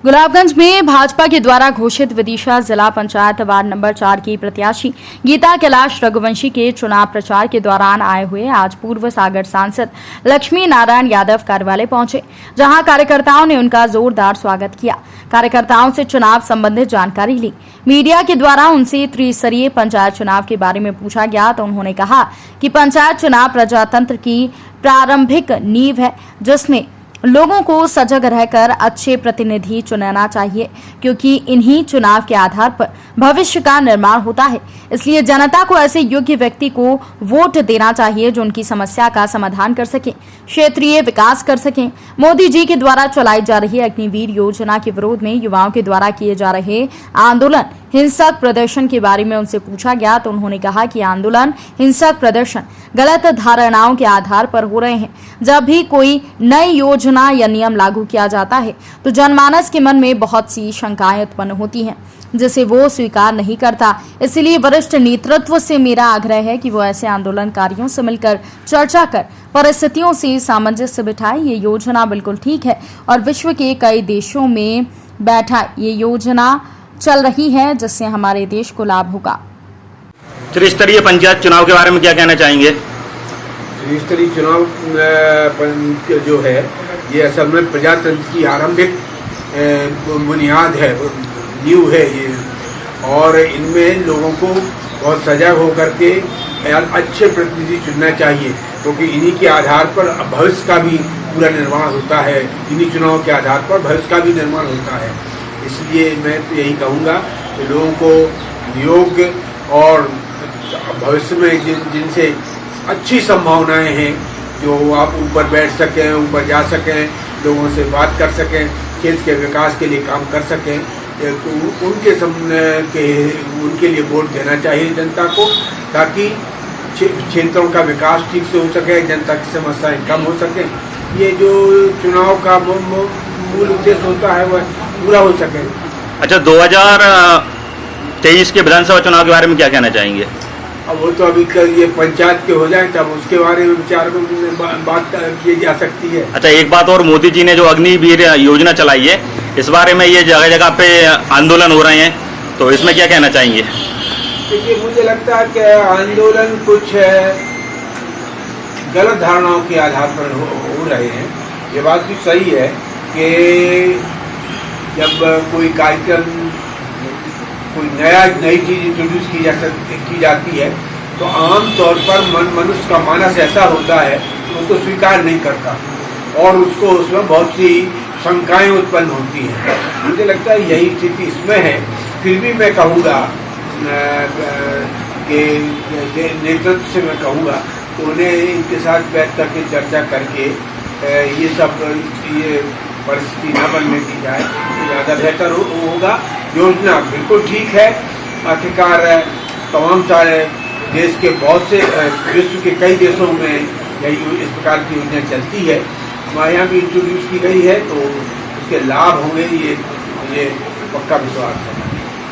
गुलाबगंज में भाजपा के द्वारा घोषित विदिशा जिला पंचायत वार्ड नंबर 4 की प्रत्याशी गीता कैलाश रघुवंशी के चुनाव प्रचार के दौरान आए हुए आज पूर्व सागर सांसद लक्ष्मी नारायण यादव कार्यालय पहुंचे, जहां कार्यकर्ताओं ने उनका जोरदार स्वागत किया। कार्यकर्ताओं से चुनाव संबंधित जानकारी ली। मीडिया के द्वारा उनसे त्रिस्तरीय पंचायत चुनाव के बारे में पूछा गया तो उन्होंने कहा कि पंचायत चुनाव प्रजातंत्र की प्रारंभिक नींव है, जिसमें लोगों को सजग रहकर अच्छे प्रतिनिधि चुनना चाहिए, क्योंकि इन्हीं चुनाव के आधार पर भविष्य का निर्माण होता है। इसलिए जनता को ऐसे योग्य व्यक्ति को वोट देना चाहिए जो उनकी समस्या का समाधान कर सके, क्षेत्रीय विकास कर सके। मोदी जी के द्वारा चलाई जा रही अग्निवीर योजना के विरोध में युवाओं के द्वारा किए जा रहे आंदोलन, हिंसक प्रदर्शन के बारे में उनसे पूछा गया तो उन्होंने कहा कि आंदोलन, हिंसक प्रदर्शन गलत धारणाओं के आधार पर हो रहे हैं। जब भी कोई नई योजना या नियम लागू किया जाता है तो जनमानस के मन में बहुत सी शंकाएं उत्पन्न होती हैं, जिसे वो स्वीकार नहीं करता। इसलिए वरिष्ठ नेतृत्व से मेरा आग्रह है कि वो ऐसे आंदोलनकारियों से मिलकर चर्चा कर परिस्थितियों से सामंजस्य बिठाए। ये योजना बिल्कुल ठीक है और विश्व के कई देशों में बैठा ये योजना चल रही है, जिससे हमारे देश को लाभ होगा। त्रिस्तरीय पंचायत चुनाव के बारे में क्या कहना चाहेंगे? त्रिस्तरीय चुनाव जो है ये असल में प्रजातंत्र की आरंभिक बुनियाद है, नींव है ये, और इनमें लोगों को बहुत सजग होकर के अच्छे प्रतिनिधि चुनना चाहिए, क्योंकि इन्हीं के आधार पर भविष्य का भी पूरा निर्माण होता है। इन्हीं चुनाव के आधार पर भविष्य का भी निर्माण होता है। इसलिए मैं तो यही कहूँगा कि लोगों को योग्य और भविष्य में जिनसे अच्छी संभावनाएं हैं, जो आप ऊपर बैठ सकें, ऊपर जा सकें, लोगों से बात कर सकें, खेत के विकास के लिए काम कर सकें, तो उनके लिए वोट देना चाहिए जनता को, ताकि क्षेत्रों का विकास ठीक से हो सके, जनता की समस्याएं कम हो सकें। ये जो चुनाव का मूल उद्देश्य होता है वह पूरा हो सके। अच्छा, 2023 के विधानसभा चुनाव के बारे में क्या कहना चाहेंगे? अब वो तो अभी ये पंचायत के हो जाए तब उसके बारे में विचार में बात की जा सकती है। अच्छा, एक बात और, मोदी जी ने जो अग्निवीर योजना चलाई है, इस बारे में ये जगह जगह पे आंदोलन हो रहे हैं, तो इसमें क्या कहना चाहेंगे? देखिए, मुझे लगता है कि आंदोलन कुछ गलत धारणाओं के आधार पर हो रहे हैं। ये बात भी सही है कि जब कोई कार्यक्रम, कोई नई चीज इंट्रोड्यूस की जाती है तो आम तौर पर मनुष्य का मानस ऐसा होता है कि उसको स्वीकार नहीं करता और उसमें बहुत सी शंकाएं उत्पन्न होती हैं। मुझे लगता है यही स्थिति इसमें है। फिर भी मैं कहूँगा कि नेतृत्व से मैं कहूँगा कि उन्हें इनके साथ बैठ करके चर्चा करके ये परिस्थिति न बनने दी जाए तो ज़्यादा बेहतर होगा। योजना बिल्कुल ठीक है। आखिरकार तमाम सारे देश के बहुत से विश्व के कई देशों में इस प्रकार की योजना चलती है। हमारे यहाँ भी इंट्रोड्यूस की गई है, तो उसके लाभ होंगे, ये पक्का विश्वास है।